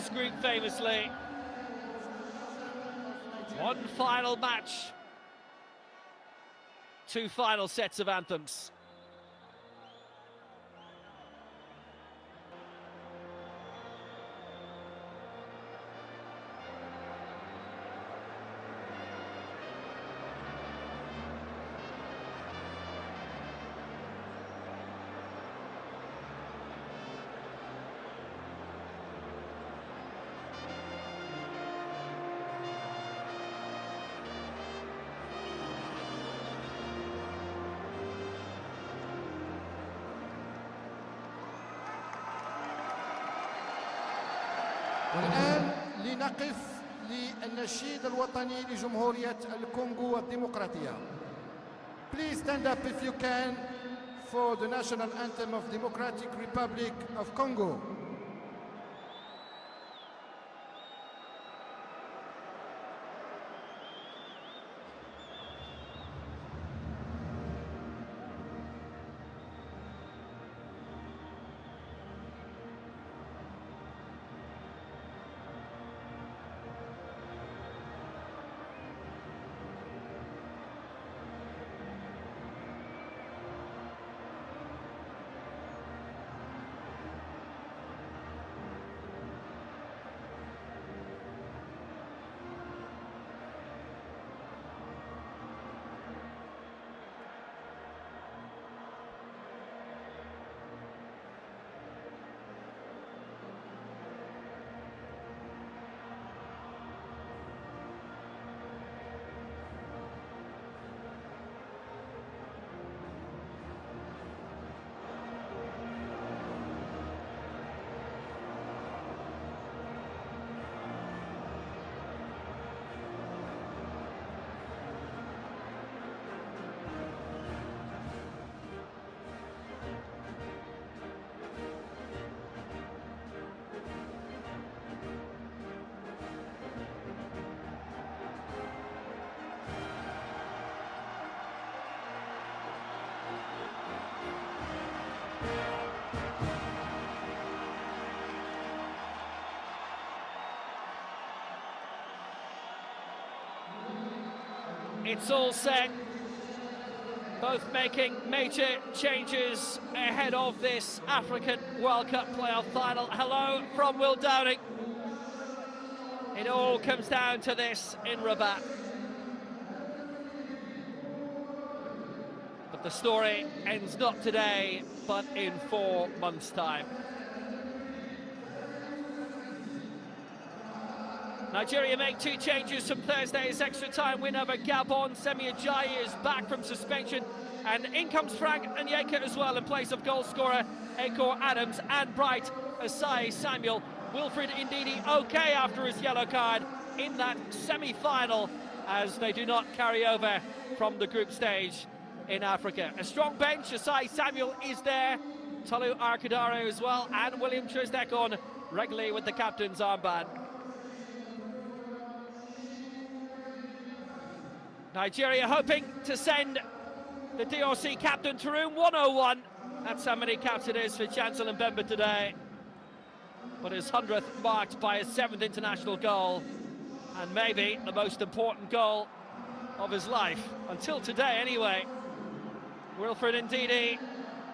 Nations group famously. One final match, two final sets of anthems. والآن لنقف للنشيد الوطني لجمهورية الكونغو الديمقراطية. Please stand up if you can for the national anthem of Democratic Republic of Congo. It's all set, both making major changes ahead of this African World Cup playoff final. Hello from Will Downing. It all comes down to this in Rabat. But the story ends not today, but in 4 months' time. Nigeria make 2 changes from Thursday's extra time win over Gabon. Semi Ajayi is back from suspension, and in comes Frank Onyeka as well in place of goal scorer Akor Adams and Bright Asai Samuel. Wilfred Ndidi okay after his yellow card in that semi-final, as they do not carry over from the group stage in Africa. A strong bench. Asai Samuel is there, Tolu Arkadare as well, and William Trisdekon regularly with the captain's armband. Nigeria hoping to send the DRC captain to room 101. That's how many caps it is for Chancellor Mbemba today. But his 100th marked by his 7th international goal, and maybe the most important goal of his life, until today anyway. Wilfred Ndidi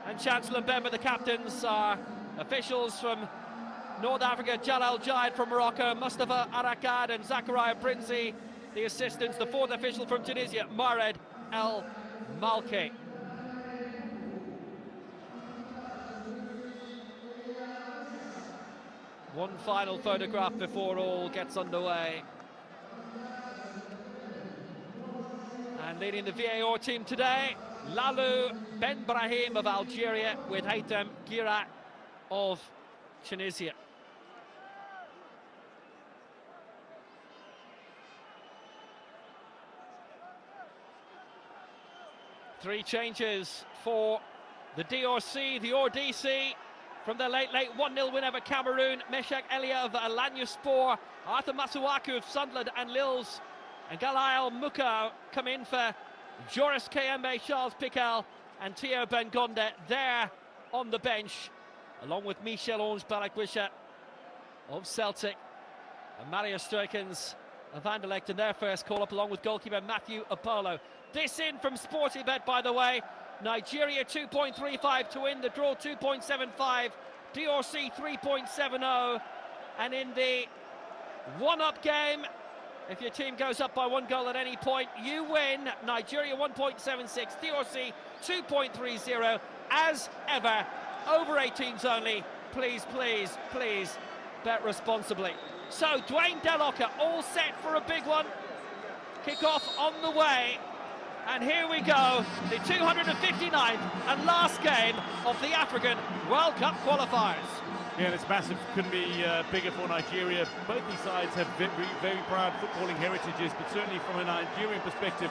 and Chancellor Mbemba, the captains, are officials from North Africa, Jalal Jaid from Morocco, Mustafa Arakad and Zakaria Brinzi, the assistants. The 4th official from Tunisia, Mared El Malki. One final photograph before all gets underway. And leading the VAR team today, Lalou Ben Brahim of Algeria with Haitham Gira of Tunisia. Three changes for the DRC, the RDC, from their late 1-0 win over Cameroon. Meshak Elia of Alanyaspor, Arthur Masuaku of Sunderland and Lils, and Galail Muka come in for Joris Kayembe, Charles Pical and Theo Bengonde there on the bench, along with Michel-Ange Balakwisha of Celtic. And Mario Sturkins of Anderlecht in their first call-up, along with goalkeeper Matthew Apollo. This in from Sportybet, by the way. Nigeria 2.35 to win, the draw 2.75, DRC 3.70. And in the one-up game, if your team goes up by 1 goal at any point, you win. Nigeria 1.76, DRC 2.30. As ever, over 18s only. Please, please, please bet responsibly. So, Dwayne Delocker all set for a big one. Kick-off on the way. And here we go, the 259th and last game of the African World Cup qualifiers. Yeah, and it's massive. Couldn't be bigger for Nigeria. Both these sides have very, very proud footballing heritages, but certainly from a Nigerian perspective,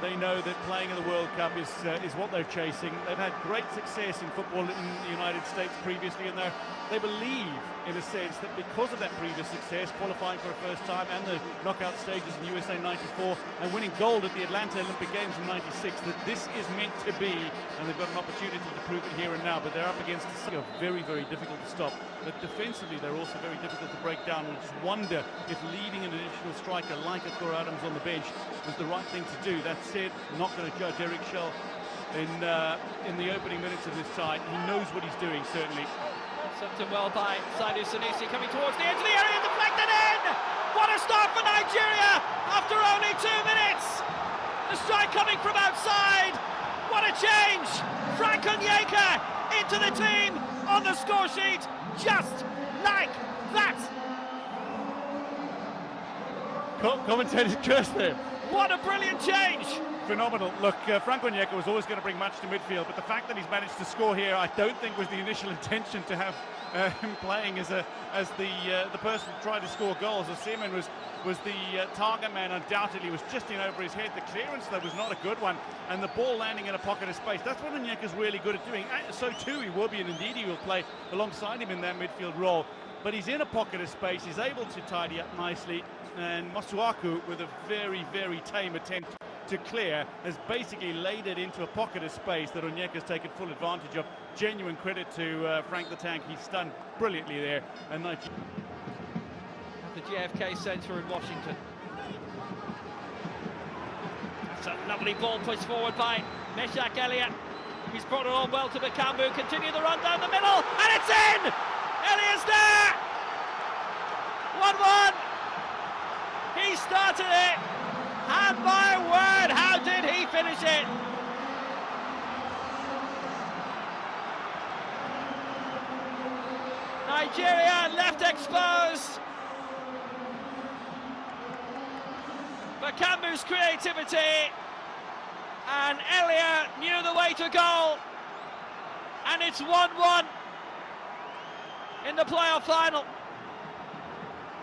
they know that playing in the World Cup is what they're chasing. They've had great success in football in the United States previously, and they believe, in a sense, that because of that previous success, qualifying for a first time and the knockout stages in USA '94 and winning gold at the Atlanta Olympic Games in '96, that this is meant to be, and they've got an opportunity to prove it here and now. But they're up against a very, very difficult to stop. But defensively, they're also very difficult to break down. We just wonder if leaving an additional striker like Akura Adams on the bench was the right thing to do. That said, not going to judge Eric Schell in the opening minutes of this tie. He knows what he's doing, certainly. Something well by Saidu Sanusi, coming towards the edge of the area, deflected in! What a start for Nigeria after only 2 minutes! The strike coming from outside! What a change! Frank Onyeka into the team on the score sheet, just like that! Commentator's curse there. What a brilliant change! Phenomenal. Look, Frank Onyeka was always going to bring much to midfield, but the fact that he's managed to score here, I don't think was the initial intention to have him playing as the person trying to score goals. Osimhen was the target man. Undoubtedly was just in over his head. The clearance, though, was not a good one, and the ball landing in a pocket of space. That's what Onyeka's really good at doing. So too Iwobi, and indeed he will play alongside him in that midfield role. But he's in a pocket of space. He's able to tidy up nicely, and Masuaku, with a very, very tame attempt to clear, has basically laid it into a pocket of space that Onyeka's taken full advantage of. Genuine credit to Frank the Tank. He's done brilliantly there. And at the JFK Centre in Washington. That's a lovely ball pushed forward by Meshak Elliott. He's brought it on well to Bakambu. Continue the run down the middle, and it's in! Elliott's there! 1-1. He started it. And my word, how did he finish it? Nigeria left exposed. Bakambu's creativity, and Elliott knew the way to goal. And it's 1-1 in the playoff final.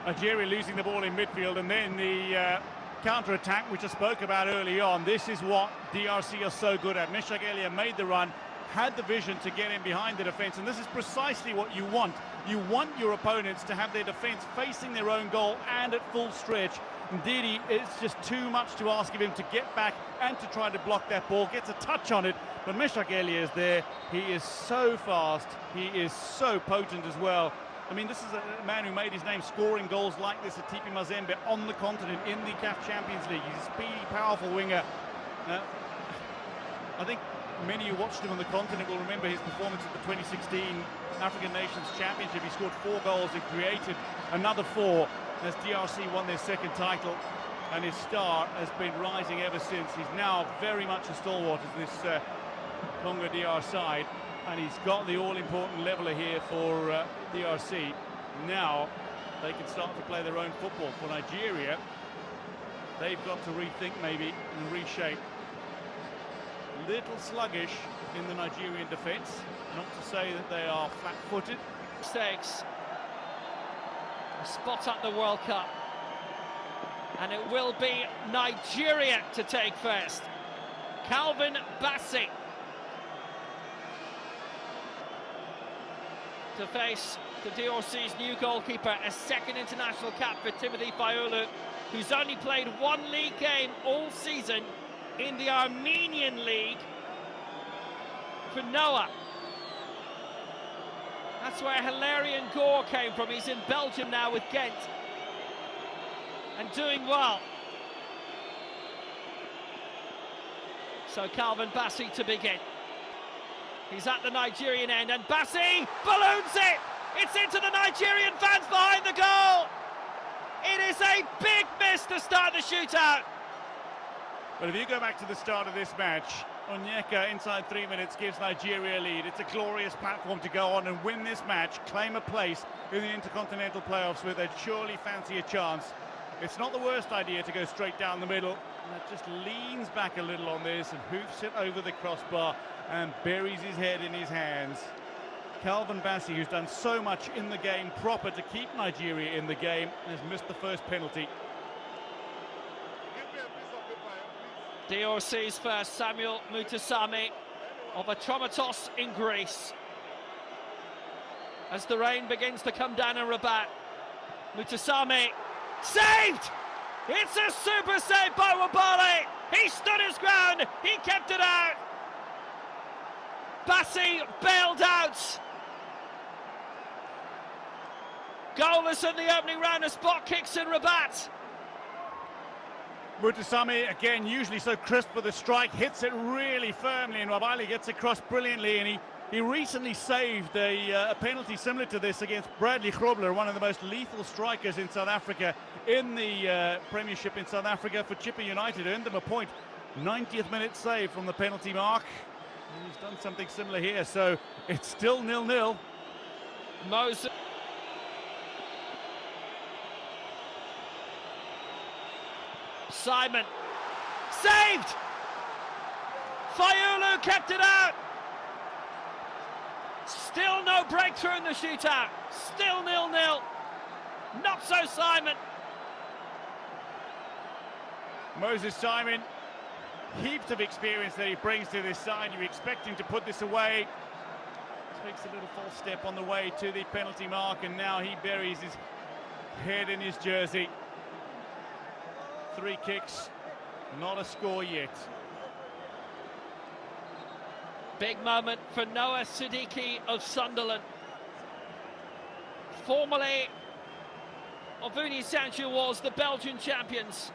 Nigeria losing the ball in midfield, and then the counter-attack which I spoke about early on. This is what DRC are so good at. Meshak Elliott made the run, had the vision to get in behind the defence, and this is precisely what you want. You want your opponents to have their defence facing their own goal and at full stretch. Indeed, it's just too much to ask of him to get back and to try to block that ball. Gets a touch on it, but Meshak Elliott is there. He is so fast. He is so potent as well. I mean, this is a man who made his name scoring goals like this at TP Mazembe on the continent in the CAF Champions League. He's a speedy, powerful winger. I think many who watched him on the continent will remember his performance at the 2016 African Nations Championship. He scored 4 goals and created another 4 as DRC won their second title, and his star has been rising ever since. He's now very much a stalwart of this Congo DR side, and he's got the all-important leveller here for DRC. Now they can start to play their own football. For Nigeria, they've got to rethink maybe and reshape. Little sluggish in the Nigerian defence, not to say that they are flat-footed. Mistakes. A spot at the World Cup, and it will be Nigeria to take first. Calvin Bassey to face the DRC's new goalkeeper, a second international cap for Timothy Fayulu, who's only played 1 league game all season in the Armenian League for Noah. That's where Hilarion Gore came from. He's in Belgium now with Ghent. And doing well. So Calvin Bassey to begin. He's at the Nigerian end, and Bassey balloons it! It's into the Nigerian fans behind the goal! It is a big miss to start the shootout. But if you go back to the start of this match, Onyeka inside 3 minutes gives Nigeria a lead. It's a glorious platform to go on and win this match, claim a place in the Intercontinental playoffs where they'd surely fancy a chance. It's not the worst idea to go straight down the middle. And that just leans back a little on this and hoofs it over the crossbar and buries his head in his hands. Calvin Bassey, who's done so much in the game proper to keep Nigeria in the game, has missed the first penalty. DRC's first, Samuel Mutasami of Atromitos in Greece. As the rain begins to come down in Rabat, Mutasami saved! It's a super save by Wabale. He stood his ground, he kept it out. Bassey bailed out. Goalless in the opening round of spot kicks in Rabat. Mutasami, again, usually so crisp with the strike, hits it really firmly, and Wabale gets across brilliantly, and he recently saved a penalty similar to this against Bradley Grobler, one of the most lethal strikers in South Africa, in the Premiership in South Africa for Chippa United. Earned them a point. 90th minute save from the penalty mark. And he's done something similar here, so it's still 0-0. Moses. Simon saved. Fayulu kept it out. Still no breakthrough in the shootout. Still 0-0. Not so Simon. Moses Simon, heaps of experience that he brings to this side. You expect him to put this away. Takes a little false step on the way to the penalty mark, and now he buries his head in his jersey. 3 kicks, not a score yet. Big moment for Noah Siddiqui of Sunderland. Formerly of Uni Saint-Gilloise, the Belgian champions.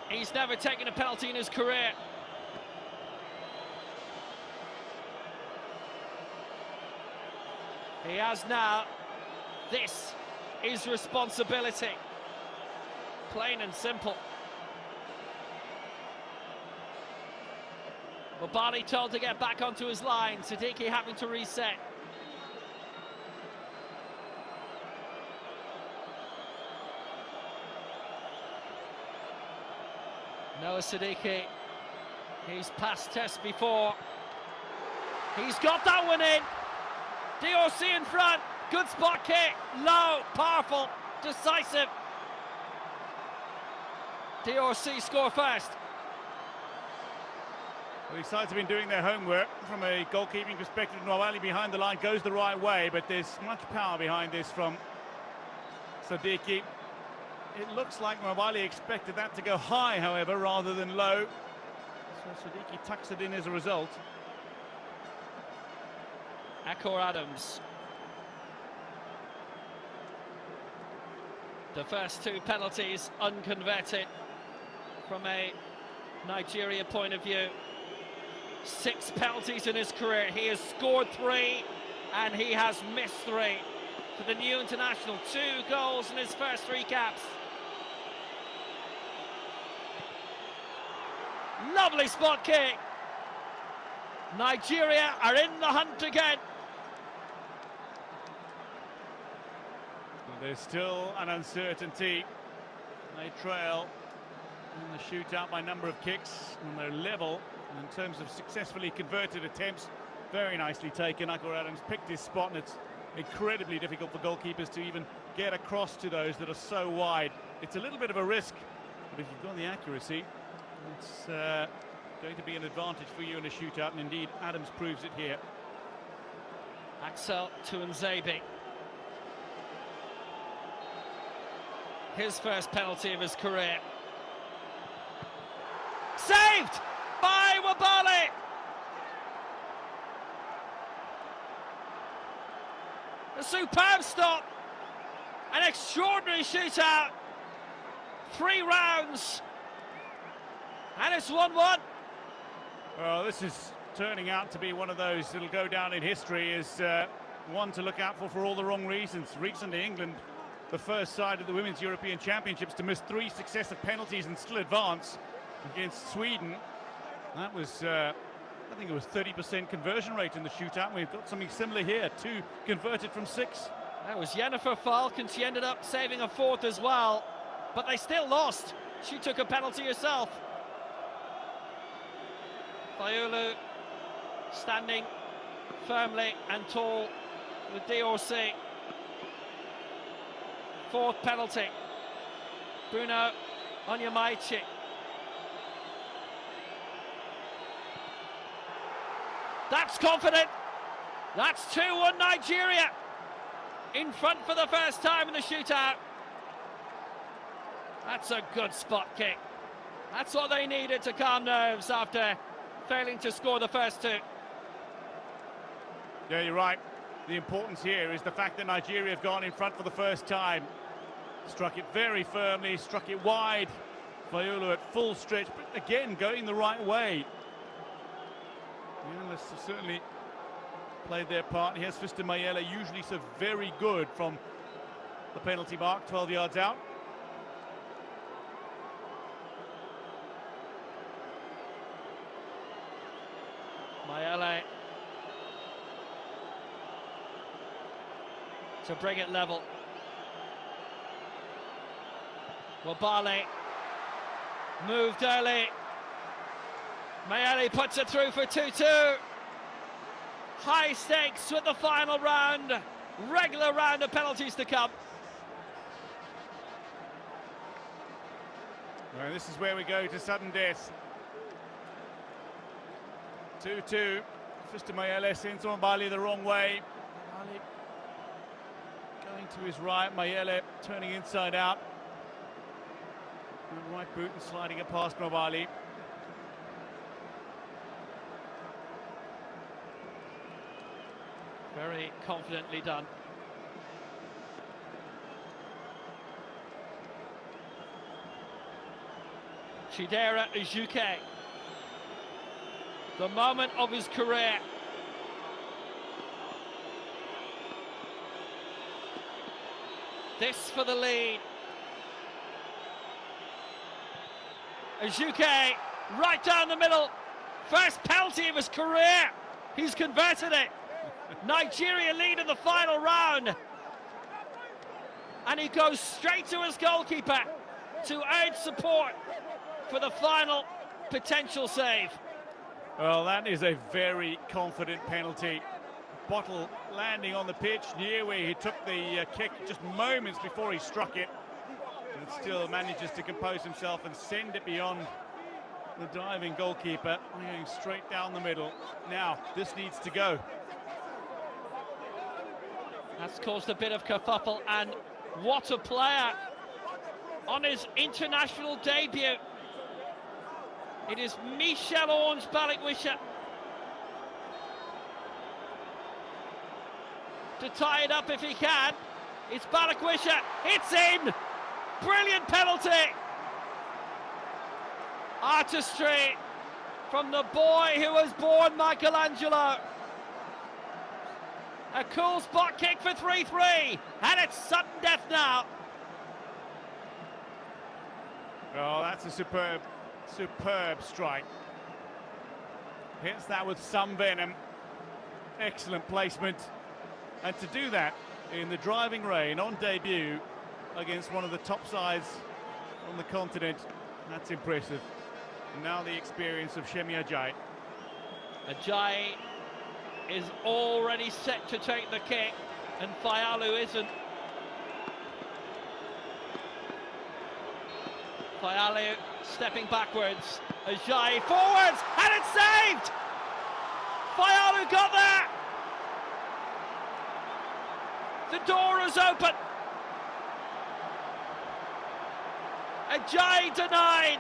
He's never taken a penalty in his career. He has now. This is responsibility. Plain and simple. Wabale told to get back onto his line. Siddiqui having to reset. Noah Siddiqui. He's passed test before. He's got that one in. DRC in front. Good spot kick. Low, powerful, decisive. DRC score first. Well, these sides have been doing their homework from a goalkeeping perspective. Nwabali behind the line goes the right way, but there's much power behind this from Siddiqui. It looks like Nwabali expected that to go high, however, rather than low. So Siddiqui tucks it in as a result. Akor Adams. The first 2 penalties unconverted from a Nigeria point of view. 6 penalties in his career. He has scored 3 and he has missed 3. For the new international, 2 goals in his first 3 caps. Lovely spot kick. Nigeria are in the hunt again. There's still an uncertainty. They trail in the shootout by number of kicks, and they're level in terms of successfully converted attempts. Very nicely taken. Akor Adams picked his spot, and it's incredibly difficult for goalkeepers to even get across to those that are so wide. It's a little bit of a risk, but if you've got the accuracy, it's going to be an advantage for you in a shootout, and indeed Adams proves it here. Axel Tuanzebe. His first penalty of his career. Saved by Wabali. A superb stop. An extraordinary shootout. 3 rounds. And it's 1-1. Well, this is turning out to be one of those that'll go down in history as one to look out for all the wrong reasons. Recently, England, the first side of the Women's European Championships to miss 3 successive penalties and still advance against Sweden. That was, I think it was 30% conversion rate in the shootout. We've got something similar here, 2 converted from 6. That was Jennifer Falk, and she ended up saving a 4th as well. But they still lost. She took a penalty herself. Fayulu standing firmly and tall with DRC. 4th penalty. Bruno Onyemaichi. That's confident. That's 2-1 Nigeria. In front for the first time in the shootout. That's a good spot kick. That's what they needed to calm nerves after failing to score the first 2. Yeah, you're right. The importance here is the fact that Nigeria have gone in front for the first time. Struck it very firmly, struck it wide. Fayulu at full stretch, but again going the right way. Yeah, have certainly played their part. Here's Fister Mayele, usually so very good from the penalty mark, 12 yards out. Mayele to bring it level. Wabali moved early. Mayele puts it through for 2-2. High stakes with the final round. Regular round of penalties to come. Well, this is where we go to sudden death. 2-2. Fister Mayele sends Wabali the wrong way. Wabali going to his right. Mayele turning inside out. And right boot and sliding it past Wabali. Very confidently done. Chidera Ejuke. The moment of his career. This for the lead. Ejuke right down the middle. First penalty of his career. He's converted it. Nigeria lead in the final round. And he goes straight to his goalkeeper to urge support for the final potential save. Well, that is a very confident penalty. Bottle landing on the pitch near where he took the kick just moments before he struck it. And still manages to compose himself and send it beyond the diving goalkeeper, going straight down the middle. Now, this needs to go. That's caused a bit of kerfuffle, and what a player on his international debut. It is Michel Orange Balikwisha to tie it up if he can. It's Balikwisha, it's in! Brilliant penalty! Artistry from the boy who was born Michelangelo. A cool spot kick for 3-3, and it's sudden death now. Oh, that's a superb strike. Hits that with some venom. Excellent placement. And to do that in the driving rain on debut against one of the top sides on the continent, that's impressive. And now the experience of Shemi Ajayi. Ajayi is already set to take the kick, and Fayulu isn't. Fayulu stepping backwards. Ajayi forwards, and it's saved! Fayulu got there! The door is open. Ajayi denied.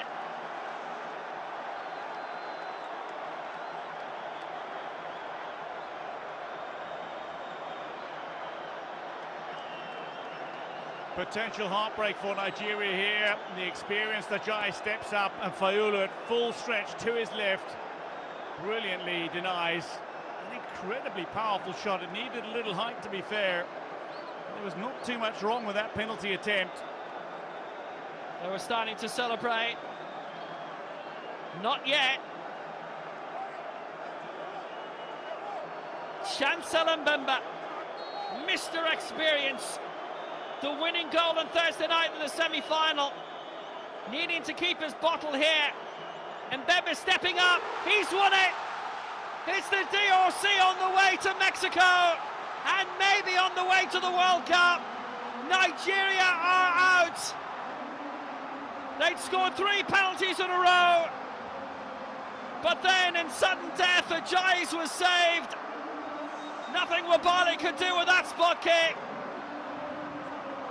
Potential heartbreak for Nigeria here. The experienced Ajayi steps up, and Fayulu at full stretch to his left brilliantly denies. An incredibly powerful shot. It needed a little height, to be fair. There was not too much wrong with that penalty attempt. They were starting to celebrate. Not yet. Chancel Mbemba, Mr. Experience. The winning goal on Thursday night in the semi-final. Needing to keep his bottle here. Mbemba stepping up. He's won it. It's the DRC on the way to Mexico. And maybe on the way to the World Cup. Nigeria are out. They'd scored 3 penalties in a row. But then in sudden death, Ajayi was saved. Nothing Wabali could do with that spot kick.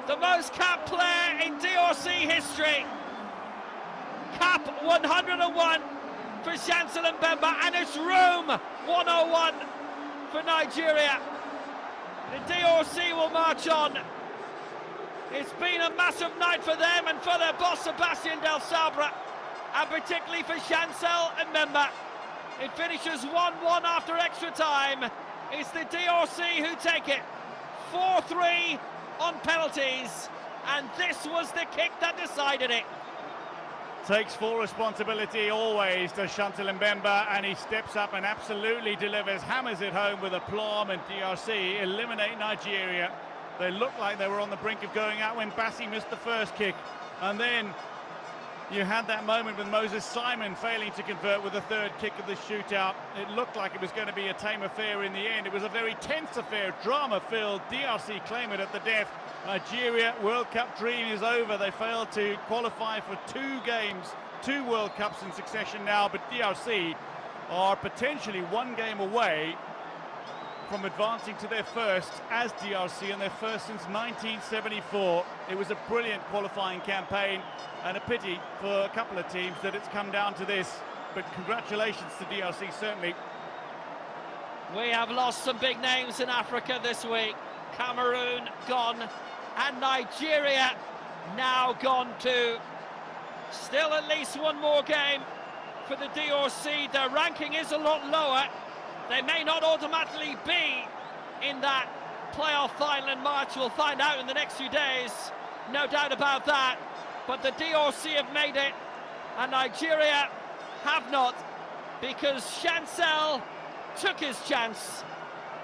The most capped player in DRC history. Cap 101 for Chancel Mbemba, and it's room 101 for Nigeria. The DRC will march on. It's been a massive night for them and for their boss Sebastian Del Sabra, and particularly for Chancel Mbemba. It finishes 1-1 after extra time. It's the DRC who take it 4-3 on penalties, and this was the kick that decided it. Takes full responsibility always to Chancel Mbemba, and he steps up and absolutely delivers, hammers it home with aplomb, and DRC eliminate Nigeria. They looked like they were on the brink of going out when Bassi missed the first kick, and then you had that moment with Moses Simon failing to convert with the third kick of the shootout. It looked like it was going to be a tame affair in the end. It was a very tense affair, drama-filled. DRC claim it at the death. Nigeria World Cup dream is over. They failed to qualify for 2 games, 2 World Cups in succession now, but DRC are potentially 1 game away from advancing to their first as DRC, and their first since 1974. It was a brilliant qualifying campaign, and a pity for a couple of teams that it's come down to this, but congratulations to DRC, certainly. We have lost some big names in Africa this week. Cameroon gone, and Nigeria now gone too. Still at least 1 more game for the DRC. Their ranking is a lot lower. They may not automatically be in that playoff final in March. We'll find out in the next few days, no doubt about that. But the DRC have made it, and Nigeria have not, because Chancel took his chance,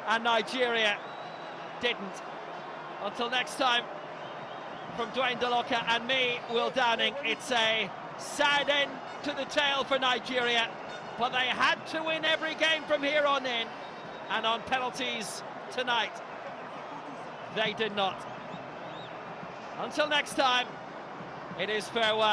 and Nigeria didn't. Until next time, from Dwayne Deloka and me, Will Downing, it's a sad end to the tale for Nigeria. But they had to win every game from here on in, and on penalties tonight, they did not. Until next time, it is farewell.